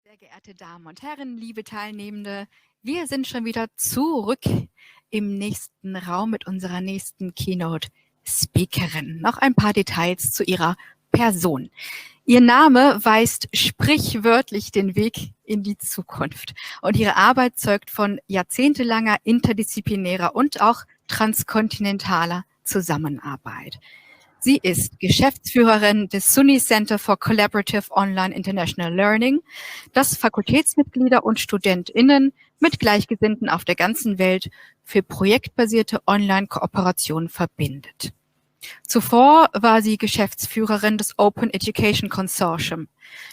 Sehr geehrte Damen und Herren, liebe Teilnehmende, wir sind schon wieder zurück im nächsten Raum mit unserer nächsten Keynote-Speakerin. Noch ein paar Details zu ihrer Person. Ihr Name weist sprichwörtlich den Weg in die Zukunft und ihre Arbeit zeugt von jahrzehntelanger interdisziplinärer und auch transkontinentaler Zusammenarbeit. Sie ist Geschäftsführerin des SUNY Center for Collaborative Online International Learning, das Fakultätsmitglieder und StudentInnen mit Gleichgesinnten auf der ganzen Welt für projektbasierte Online-Kooperation verbindet. Zuvor war sie Geschäftsführerin des Open Education Consortium,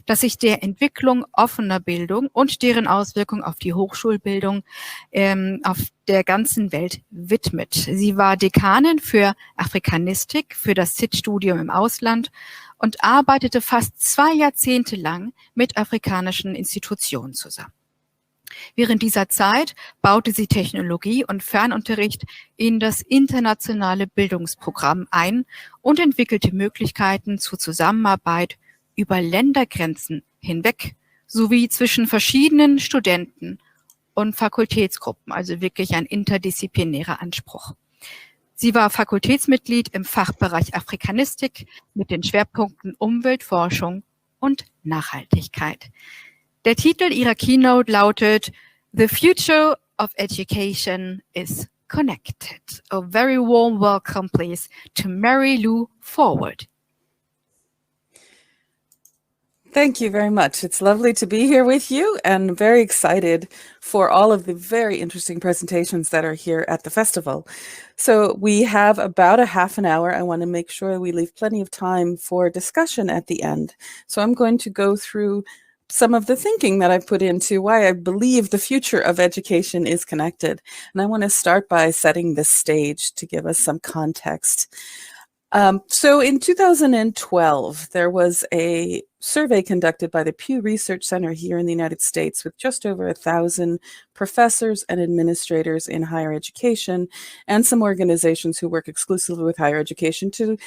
das sich der Entwicklung offener Bildung und deren Auswirkung auf die Hochschulbildung auf der ganzen Welt widmet. Sie war Dekanin für Afrikanistik für das SIT-Studium im Ausland und arbeitete fast 2 Jahrzehnte lang mit afrikanischen Institutionen zusammen. Während dieser Zeit baute sie Technologie und Fernunterricht in das internationale Bildungsprogramm ein und entwickelte Möglichkeiten zur Zusammenarbeit über Ländergrenzen hinweg sowie zwischen verschiedenen Studenten und Fakultätsgruppen, also wirklich ein interdisziplinärer Anspruch. Sie war Fakultätsmitglied im Fachbereich Afrikanistik mit den Schwerpunkten Umweltforschung und Nachhaltigkeit. Der Titel ihrer Keynote lautet The Future of Education is Connected. A very warm welcome, please, to Mary Lou Forward. Thank you very much. It's lovely to be here with you and very excited for all of the very interesting presentations that are here at the festival. So we have about a half an hour. I want to make sure we leave plenty of time for discussion at the end. So I'm going to go through some of the thinking that I put into why I believe the future of education is connected. And I want to start by setting the stage to give us some context. So in 2012, there was a survey conducted by the Pew Research Center here in the United States with just over 1,000 professors and administrators in higher education and some organizations who work exclusively with higher education to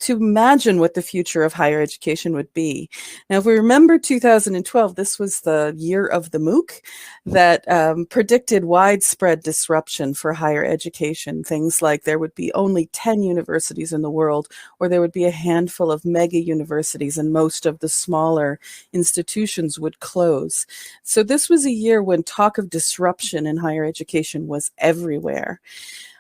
imagine what the future of higher education would be. Now, if we remember 2012, this was the year of the MOOC that predicted widespread disruption for higher education. Things like there would be only 10 universities in the world, or there would be a handful of mega universities, and most of the smaller institutions would close. So this was a year when talk of disruption in higher education was everywhere.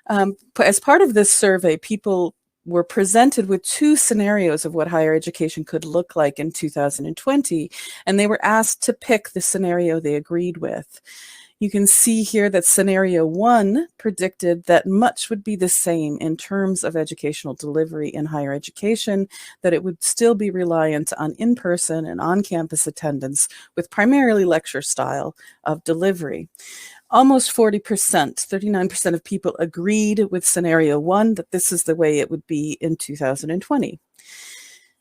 As part of this survey, people were presented with 2 scenarios of what higher education could look like in 2020, and they were asked to pick the scenario they agreed with. You can see here that scenario 1 predicted that much would be the same in terms of educational delivery in higher education, that it would still be reliant on in-person and on-campus attendance with primarily lecture style of delivery. Almost 40%, 39% of people agreed with scenario 1 that this is the way it would be in 2020.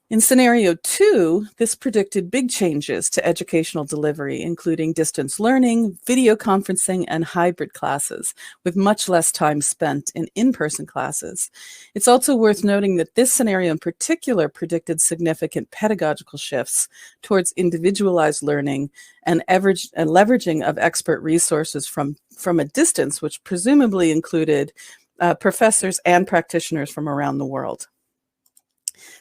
In scenario 2, this predicted big changes to educational delivery, including distance learning, video conferencing, and hybrid classes, with much less time spent in in-person classes. It's also worth noting that this scenario in particular predicted significant pedagogical shifts towards individualized learning and leveraging of expert resources from a distance, which presumably included professors and practitioners from around the world.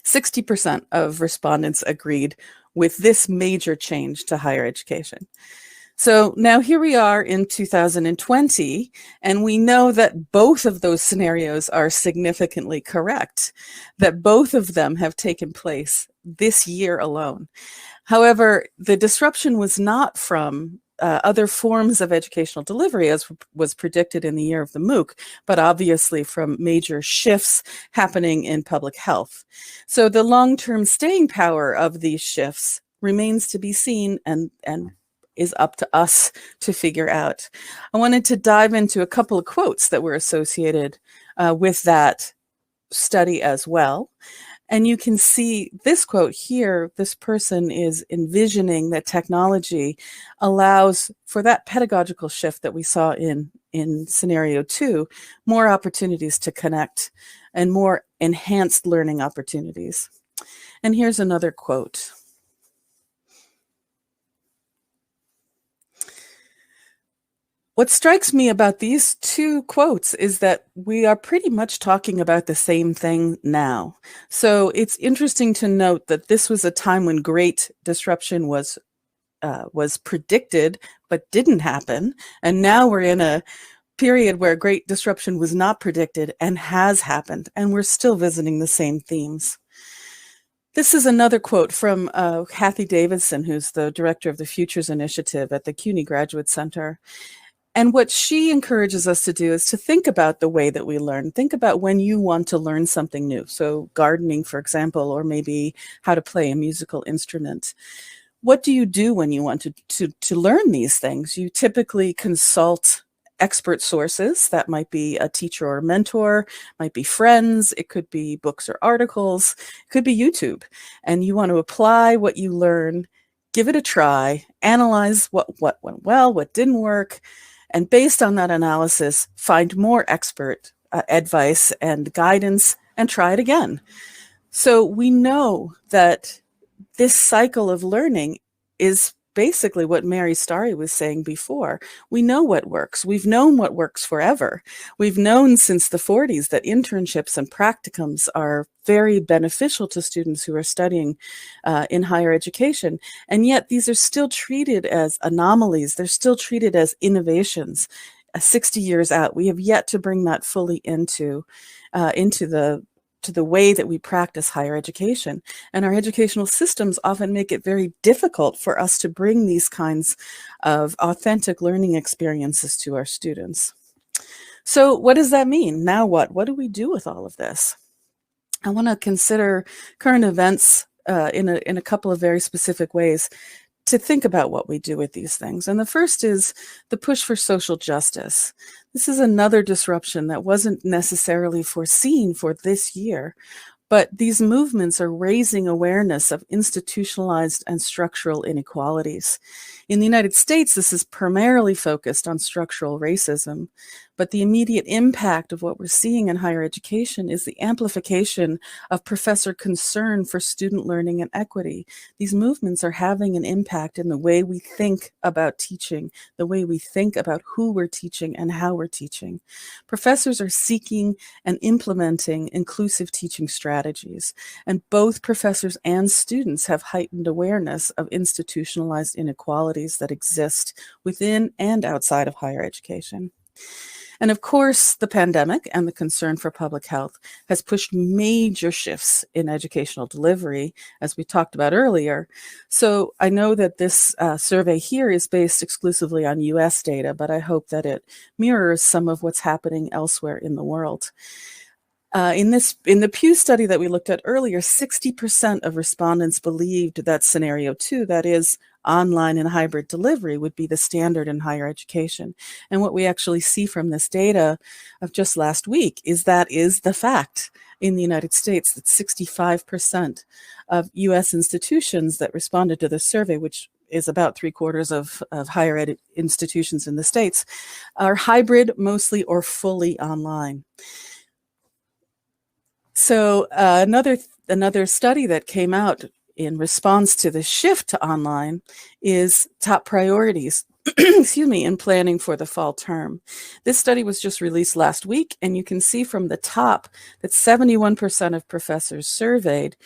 60% of respondents agreed with this major change to higher education. So now here we are in 2020, and we know that both of those scenarios are significantly correct, that both of them have taken place this year alone. However, the disruption was not from other forms of educational delivery, as was predicted in the year of the MOOC, but obviously from major shifts happening in public health. So the long-term staying power of these shifts remains to be seen and is up to us to figure out. I wanted to dive into a couple of quotes that were associated with that study as well. And you can see this quote here. This person is envisioning that technology allows for that pedagogical shift that we saw in scenario 2, more opportunities to connect and more enhanced learning opportunities. And here's another quote. What strikes me about these two quotes is that we are pretty much talking about the same thing now. So it's interesting to note that this was a time when great disruption was predicted but didn't happen, and now we're in a period where great disruption was not predicted and has happened, and we're still visiting the same themes. This is another quote from Kathy Davidson, who's the director of the Futures Initiative at the CUNY Graduate Center. And what she encourages us to do is to think about the way that we learn. Think about when you want to learn something new. So gardening, for example, or maybe how to play a musical instrument. What do you do when you want to learn these things? You typically consult expert sources. That might be a teacher or a mentor, might be friends, it could be books or articles, it could be YouTube. And you want to apply what you learn, give it a try, analyze what went well, what didn't work, and based on that analysis, find more expert advice and guidance and try it again. So we know that this cycle of learning is basically what Mary Starry was saying before. We know what works. We've known what works forever. We've known since the 40s that internships and practicums are very beneficial to students who are studying in higher education. And yet these are still treated as anomalies. They're still treated as innovations. 60 years out, we have yet to bring that fully into the way that we practice higher education. And our educational systems often make it very difficult for us to bring these kinds of authentic learning experiences to our students. So what does that mean? Now what? What do we do with all of this? I want to consider current events in a couple of very specific ways to think about what we do with these things. And the first is the push for social justice. This is another disruption that wasn't necessarily foreseen for this year, but these movements are raising awareness of institutionalized and structural inequalities. In the United States, this is primarily focused on structural racism, but the immediate impact of what we're seeing in higher education is the amplification of professor concern for student learning and equity. These movements are having an impact in the way we think about teaching, the way we think about who we're teaching and how we're teaching. Professors are seeking and implementing inclusive teaching strategies, and both professors and students have heightened awareness of institutionalized inequalities that exist within and outside of higher education. And of course, the pandemic and the concern for public health has pushed major shifts in educational delivery, as we talked about earlier. So I know that this survey here is based exclusively on US data, but I hope that it mirrors some of what's happening elsewhere in the world. In the Pew study that we looked at earlier, 60% of respondents believed that scenario 2, that is, online and hybrid delivery, would be the standard in higher education. And what we actually see from this data of just last week is that is the fact in the United States, that 65% of US institutions that responded to the survey, which is about 3/4 of higher ed institutions in the States, are hybrid, mostly or fully online. So another study that came out in response to the shift to online is top priorities, excuse me, in planning for the fall term. This study was just released last week, and you can see from the top that 71% of professors surveyed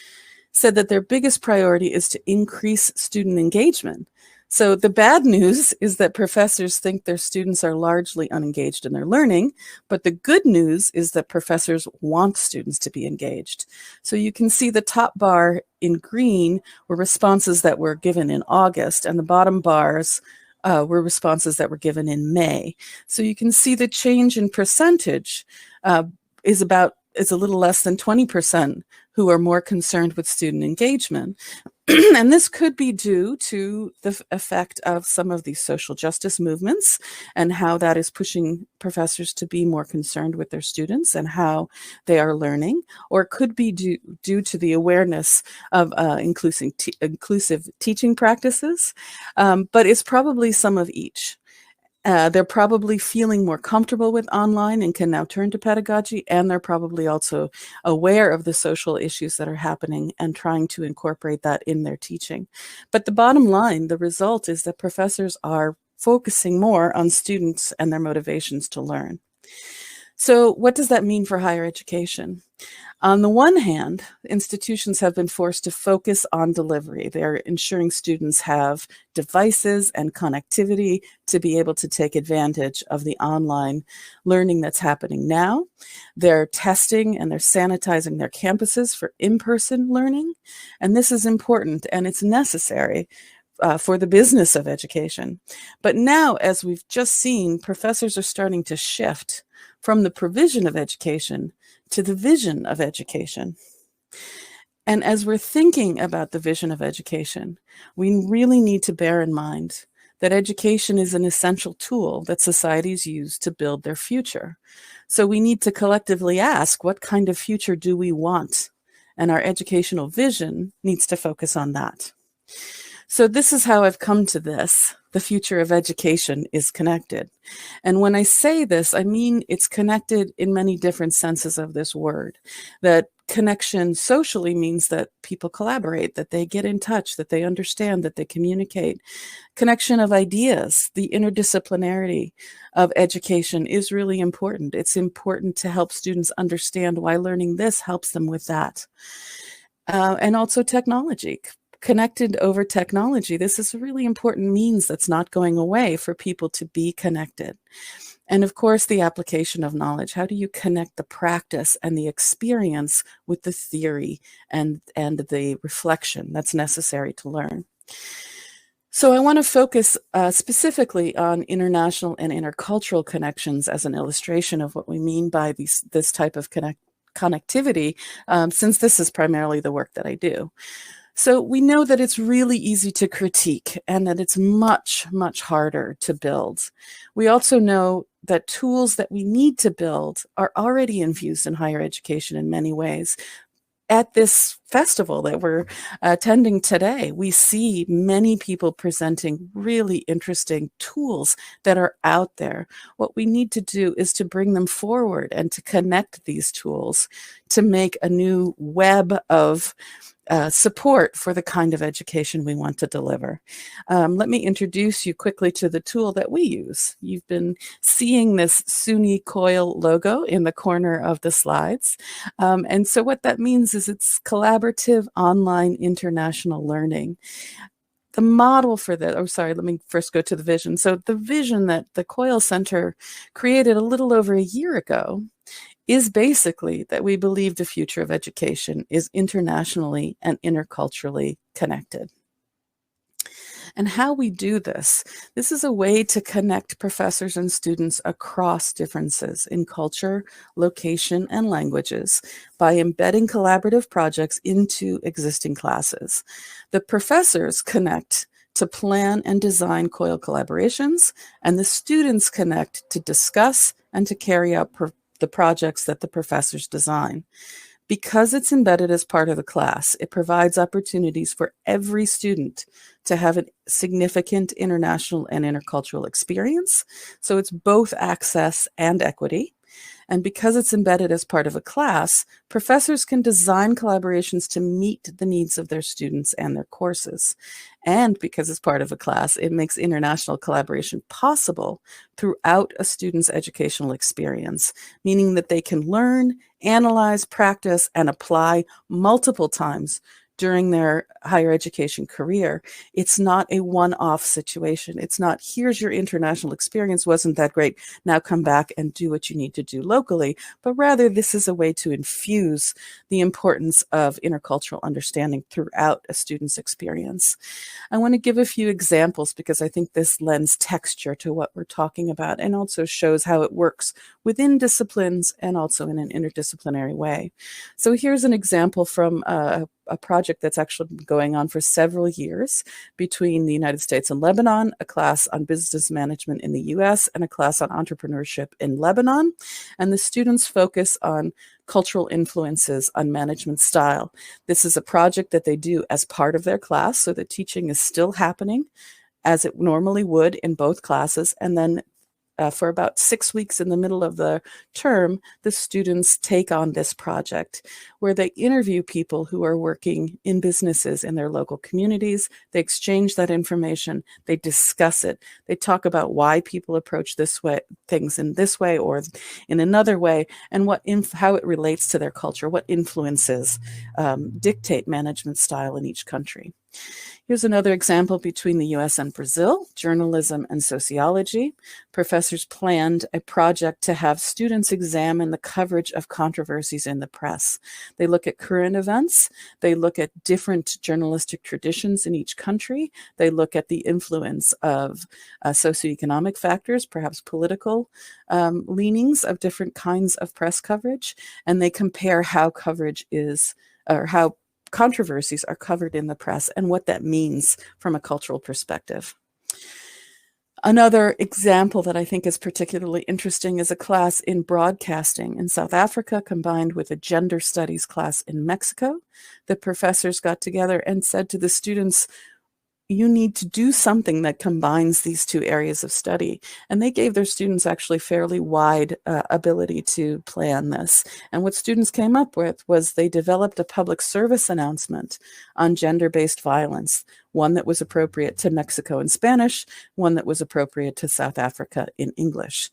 said that their biggest priority is to increase student engagement. So the bad news is that professors think their students are largely unengaged in their learning, but the good news is that professors want students to be engaged. So you can see the top bar in green were responses that were given in August, and the bottom bars were responses that were given in May. So you can see the change in percentage is a little less than 20% who are more concerned with student engagement. And this could be due to the effect of some of these social justice movements and how that is pushing professors to be more concerned with their students and how they are learning, or it could be due to the awareness of inclusive teaching practices, but it's probably some of each. They're probably feeling more comfortable with online and can now turn to pedagogy, and they're probably also aware of the social issues that are happening and trying to incorporate that in their teaching. But the bottom line, the result is that professors are focusing more on students and their motivations to learn. So what does that mean for higher education? On the one hand, institutions have been forced to focus on delivery. They're ensuring students have devices and connectivity to be able to take advantage of the online learning that's happening now. They're testing and they're sanitizing their campuses for in-person learning. And this is important and it's necessary for the business of education. But now, as we've just seen, professors are starting to shift from the provision of education to the vision of education. And as we're thinking about the vision of education, we really need to bear in mind that education is an essential tool that societies use to build their future. So we need to collectively ask, what kind of future do we want? And our educational vision needs to focus on that. So this is how I've come to this. The future of education is connected. And when I say this, I mean it's connected in many different senses of this word. That connection socially means that people collaborate, that they get in touch, that they understand, that they communicate. Connection of ideas, the interdisciplinarity of education is really important. It's important to help students understand why learning this helps them with that. And also technology. Connected over technology. This is a really important means that's not going away for people to be connected. And of course, the application of knowledge. How do you connect the practice and the experience with the theory and the reflection that's necessary to learn? So I want to focus specifically on international and intercultural connections as an illustration of what we mean by this type of connectivity, since this is primarily the work that I do. So we know that it's really easy to critique and that it's much, much harder to build. We also know that tools that we need to build are already infused in higher education in many ways. At this festival that we're attending today, we see many people presenting really interesting tools that are out there. What we need to do is to bring them forward and to connect these tools to make a new web of support for the kind of education we want to deliver. Let me introduce you quickly to the tool that we use. You've been seeing this SUNY COIL logo in the corner of the slides. And so what that means is it's collaborative online international learning. The model for that, let me first go to the vision. So the vision that the COIL Center created a little over a year ago is basically that we believe the future of education is internationally and interculturally connected. And how we do this is a way to connect professors and students across differences in culture, location, and languages by embedding collaborative projects into existing classes. The professors connect to plan and design COIL collaborations, and the students connect to discuss and to carry out the projects that the professors design. Because it's embedded as part of the class, it provides opportunities for every student to have a significant international and intercultural experience. So it's both access and equity. And because it's embedded as part of a class, professors can design collaborations to meet the needs of their students and their courses. And because it's part of a class, it makes international collaboration possible throughout a student's educational experience, meaning that they can learn, analyze, practice, and apply multiple times during their higher education career. It's not a one-off situation. It's not, here's your international experience, wasn't that great, now come back and do what you need to do locally, but rather this is a way to infuse the importance of intercultural understanding throughout a student's experience. I want to give a few examples because I think this lends texture to what we're talking about and also shows how it works within disciplines and also in an interdisciplinary way. So here's an example from a project that's actually been going on for several years between the United States and Lebanon, a class on business management in the US and a class on entrepreneurship in Lebanon. And the students focus on cultural influences on management style. This is a project that they do as part of their class, so the teaching is still happening as it normally would in both classes. And then for about 6 weeks in the middle of the term, the students take on this project where they interview people who are working in businesses in their local communities. They exchange that information, they discuss it, they talk about why people approach things in this way or in another way, and how it relates to their culture, what influences dictate management style in each country. Here's another example between the US and Brazil, journalism and sociology. Professors planned a project to have students examine the coverage of controversies in the press. They look at current events, they look at different journalistic traditions in each country, they look at the influence of socioeconomic factors, perhaps political leanings of different kinds of press coverage, and they compare how coverage is, or how controversies are covered in the press and what that means from a cultural perspective. Another example that I think is particularly interesting is a class in broadcasting in South Africa combined with a gender studies class in Mexico. The professors got together and said to the students, you need to do something that combines these two areas of study. And they gave their students actually fairly wide ability to plan this. And what students came up with was they developed a public service announcement on gender-based violence, one that was appropriate to Mexico in Spanish, one that was appropriate to South Africa in English.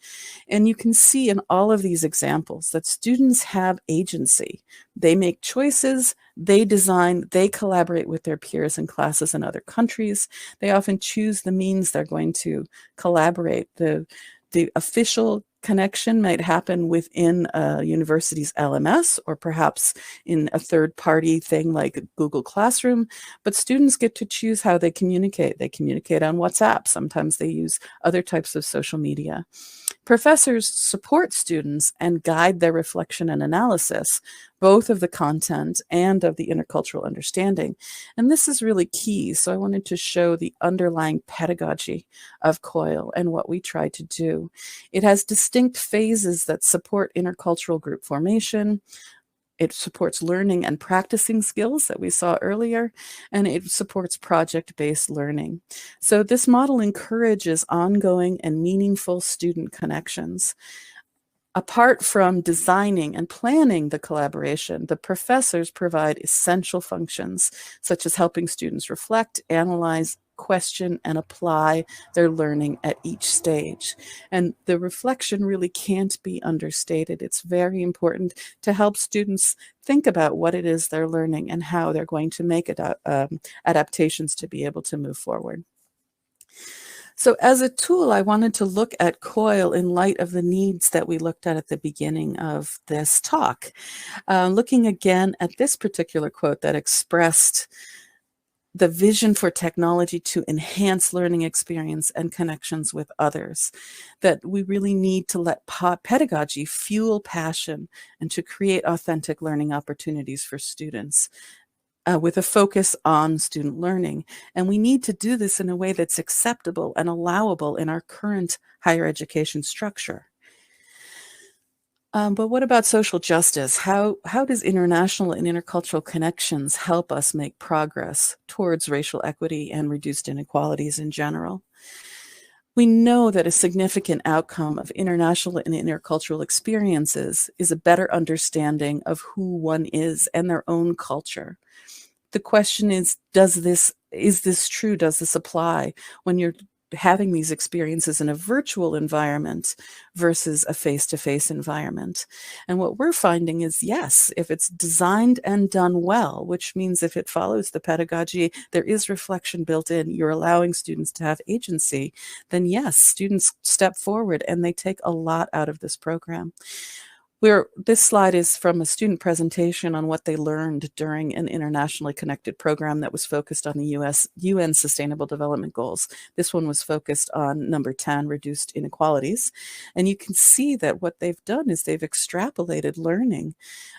And you can see in all of these examples that students have agency. They make choices, they design, they collaborate with their peers in classes in other countries. They often choose the means they're going to collaborate. The official connection might happen within a university's LMS or perhaps in a third-party thing like Google Classroom, but students get to choose how they communicate. They communicate on WhatsApp. Sometimes they use other types of social media. Professors support students and guide their reflection and analysis, both of the content and of the intercultural understanding. And this is really key. So I wanted to show the underlying pedagogy of COIL and what we try to do. It has distinct phases that support intercultural group formation. It supports learning and practicing skills that we saw earlier, and it supports project-based learning. So this model encourages ongoing and meaningful student connections. Apart from designing and planning the collaboration, the professors provide essential functions, such as helping students reflect, analyze, question, and apply their learning at each stage. And the reflection really can't be understated. It's very important to help students think about what it is they're learning and how they're going to make adaptations to be able to move forward. So as a tool, I wanted to look at COIL in light of the needs that we looked at the beginning of this talk. Looking again at this particular quote that expressed the vision for technology to enhance learning experience and connections with others, that we really need to let pedagogy fuel passion and to create authentic learning opportunities for students. With a focus on student learning. And we need to do this in a way that's acceptable and allowable in our current higher education structure. But what about social justice? How does international and intercultural connections help us make progress towards racial equity and reduced inequalities in general? We know that a significant outcome of international and intercultural experiences is a better understanding of who one is and their own culture. The question is this true? Does this apply when you're having these experiences in a virtual environment versus a face-to-face environment? And what we're finding is, yes, if it's designed and done well, which means if it follows the pedagogy, there is reflection built in, you're allowing students to have agency, then yes, students step forward and they take a lot out of this program. This slide is from a student presentation on what they learned during an internationally connected program that was focused on the UN Sustainable Development Goals. This one was focused on number 10, reduced inequalities. And you can see that what they've done is they've extrapolated learning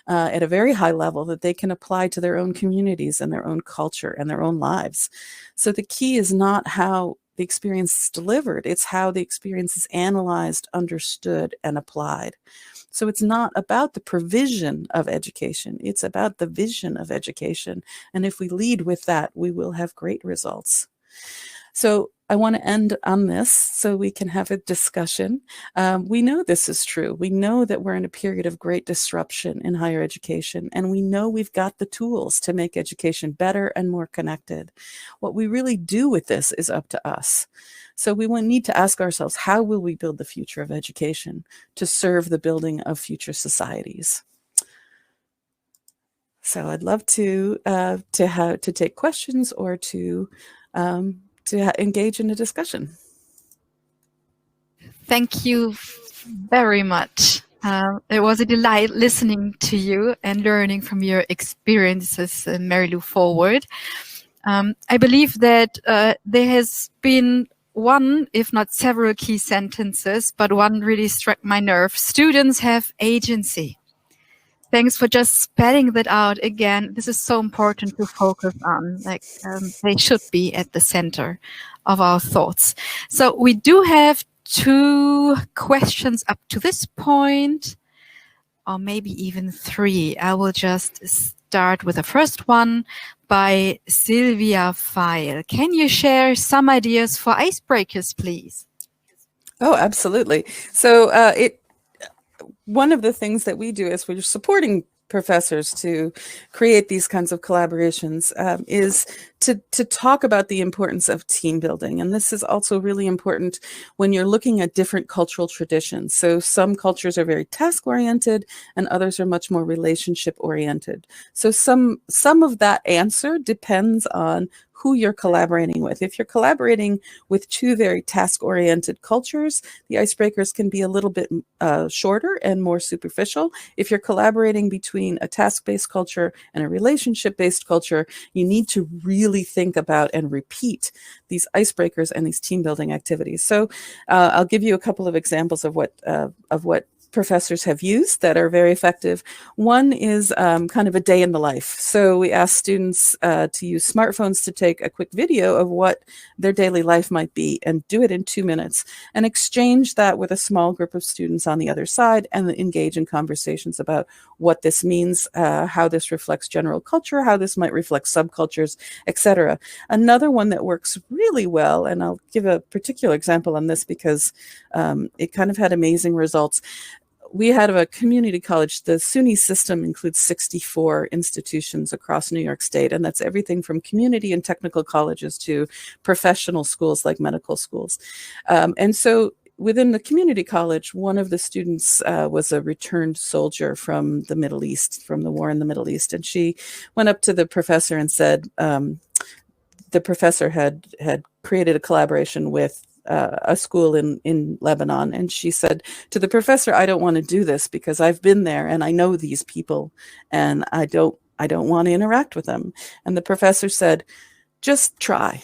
at a very high level that they can apply to their own communities and their own culture and their own lives. So the key is not how the experience is delivered, it's how the experience is analyzed, understood, and applied. So it's not about the provision of education, it's about the vision of education. And if we lead with that, we will have great results. So I want to end on this so we can have a discussion. We know this is true. We know that we're in a period of great disruption in higher education, and we know we've got the tools to make education better and more connected. What we really do with this is up to us. So we will need to ask ourselves, how will we build the future of education to serve the building of future societies? So I'd love to take questions or to engage in a discussion. Thank you very much. It was a delight listening to you and learning from your experiences, Mary-Lou Forward. I believe that there has been one, if not several key sentences, but one really struck my nerve. Students have agency. Thanks for just spelling that out again. This is so important to focus on. Like they should be at the center of our thoughts. So we do have 2 questions up to this point, or maybe even 3. I will just start with the first one by Sylvia Feil. Can you share some ideas for icebreakers, please? Oh, absolutely. So one of the things that we do is we're supporting professors to create these kinds of collaborations is to talk about the importance of team building. And this is also really important when you're looking at different cultural traditions. So some cultures are very task-oriented and others are much more relationship-oriented. So some of that answer depends on who you're collaborating with. If you're collaborating with 2 very task-oriented cultures, the icebreakers can be a little bit shorter and more superficial. If you're collaborating between a task-based culture and a relationship-based culture, you need to really think about and repeat these icebreakers and these team-building activities. So I'll give you a couple of examples of what professors have used that are very effective. One is kind of a day in the life. So we ask students to use smartphones to take a quick video of what their daily life might be and do it in 2 minutes and exchange that with a small group of students on the other side and engage in conversations about what this means, how this reflects general culture, how this might reflect subcultures, etc. Another one that works really well, and I'll give a particular example on this because it kind of had amazing results. We had a community college. The SUNY system includes 64 institutions across New York State, and that's everything from community and technical colleges to professional schools like medical schools. And so within the community college, one of the students was a returned soldier from the Middle East, from the war in the Middle East, and she went up to the professor and said, the professor had created a collaboration with a school in Lebanon. And she said to the professor, I don't want to do this because I've been there and I know these people and I don't want to interact with them. And the professor said, just try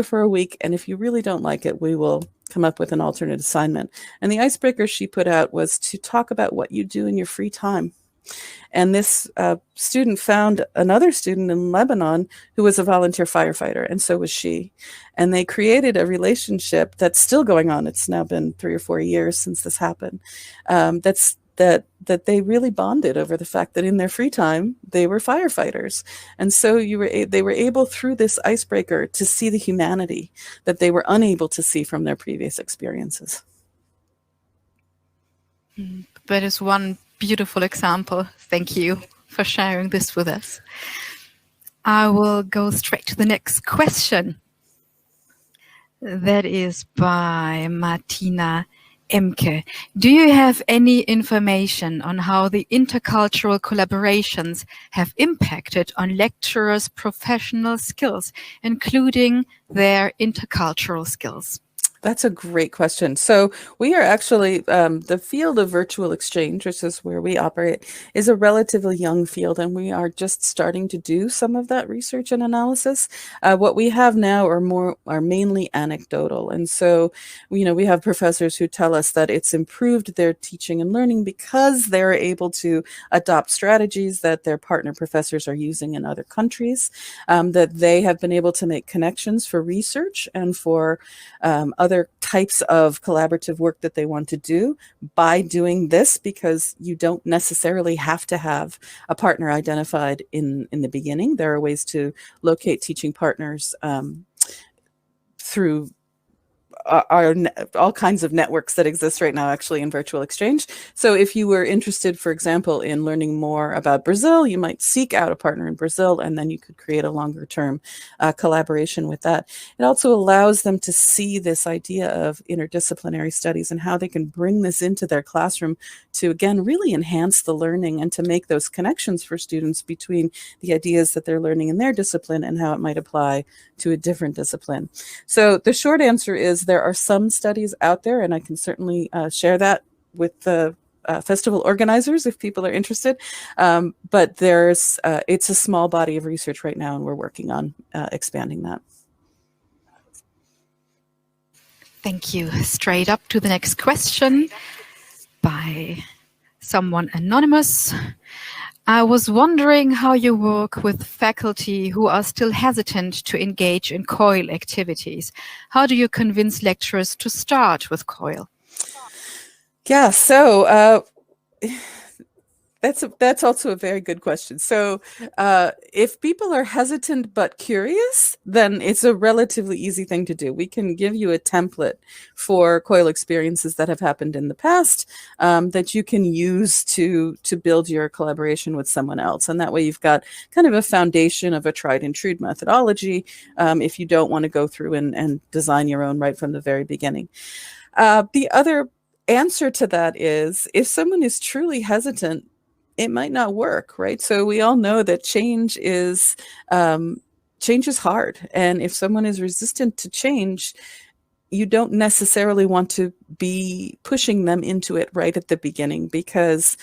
for a week. And if you really don't like it, we will come up with an alternate assignment. And the icebreaker she put out was to talk about what you do in your free time. And this student found another student in Lebanon who was a volunteer firefighter, and so was she. And they created a relationship that's still going on. It's now been 3 or 4 years since this happened. That they really bonded over the fact that in their free time they were firefighters, and so they were able through this icebreaker to see the humanity that they were unable to see from their previous experiences. That is one beautiful example. Thank you for sharing this with us. I will go straight to the next question. That is by Martina Emke. Do you have any information on how the intercultural collaborations have impacted on lecturers' professional skills, including their intercultural skills? That's a great question. So we are actually, the field of virtual exchange, which is where we operate, is a relatively young field, and we are just starting to do some of that research and analysis. What we have now are mainly anecdotal. And so, we have professors who tell us that it's improved their teaching and learning because they're able to adopt strategies that their partner professors are using in other countries, that they have been able to make connections for research and for other types of collaborative work that they want to do by doing this, because you don't necessarily have to have a partner identified in the beginning. There are ways to locate teaching partners through all kinds of networks that exist right now actually in virtual exchange. So if you were interested, for example, in learning more about Brazil, you might seek out a partner in Brazil, and then you could create a longer term collaboration with that. It also allows them to see this idea of interdisciplinary studies and how they can bring this into their classroom to, again, really enhance the learning and to make those connections for students between the ideas that they're learning in their discipline and how it might apply to a different discipline. So the short answer is there are some studies out there, and I can certainly share that with the festival organizers if people are interested. But it's a small body of research right now, and we're working on expanding that. Thank you. Straight up to the next question by someone anonymous. I was wondering how you work with faculty who are still hesitant to engage in COIL activities. How do you convince lecturers to start with COIL? Yeah, so that's also a very good question. So if people are hesitant but curious, then it's a relatively easy thing to do. We can give you a template for COIL experiences that have happened in the past that you can use to build your collaboration with someone else. And that way you've got kind of a foundation of a tried and true methodology if you don't want to go through and design your own right from the very beginning. The other answer to that is if someone is truly hesitant, it might not work, right? So we all know that change is hard. And if someone is resistant to change, you don't necessarily want to be pushing them into it right at the beginning because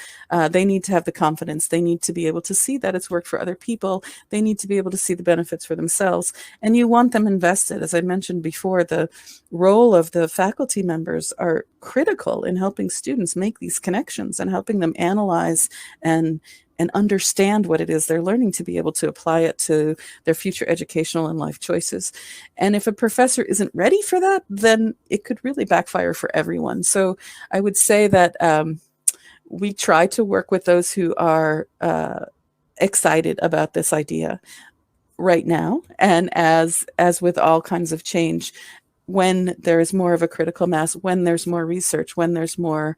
they need to have the confidence. They need to be able to see that it's worked for other people. They need to be able to see the benefits for themselves. And you want them invested. As I mentioned before, the role of the faculty members are critical in helping students make these connections and helping them analyze and understand what it is they're learning to be able to apply it to their future educational and life choices. And if a professor isn't ready for that, then it could really backfire for everyone. So I would say that we try to work with those who are excited about this idea right now. And as with all kinds of change, when there is more of a critical mass, when there's more research, when there's more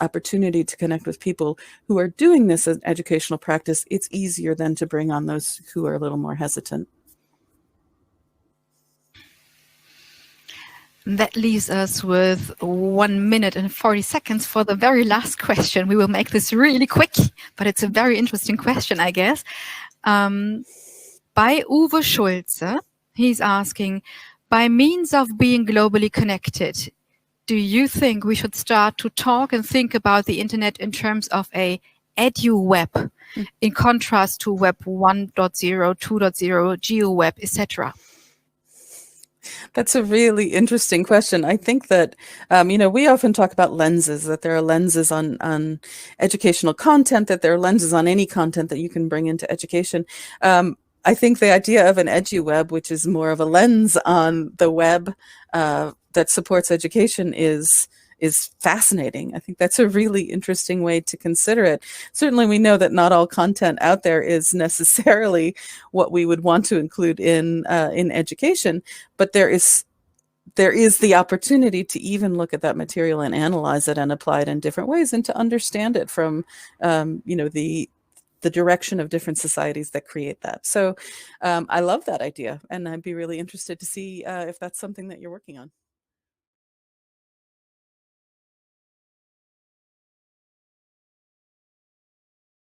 opportunity to connect with people who are doing this as educational practice, it's easier then to bring on those who are a little more hesitant. That leaves us with 1 minute and 40 seconds for the very last question. We will make this really quick, but it's a very interesting question, I guess. By Uwe Schulze, he's asking, by means of being globally connected, do you think we should start to talk and think about the internet in terms of a edu-web, in contrast to Web 1.0, 2.0, GeoWeb, etc.? That's a really interesting question. I think that, we often talk about lenses, that there are lenses on educational content, that there are lenses on any content that you can bring into education. I think the idea of an edu-web, which is more of a lens on the web that supports education, is fascinating. I think that's a really interesting way to consider it. Certainly, we know that not all content out there is necessarily what we would want to include in education, but there is the opportunity to even look at that material and analyze it and apply it in different ways and to understand it from the direction of different societies that create that. So I love that idea, and I'd be really interested to see if that's something that you're working on.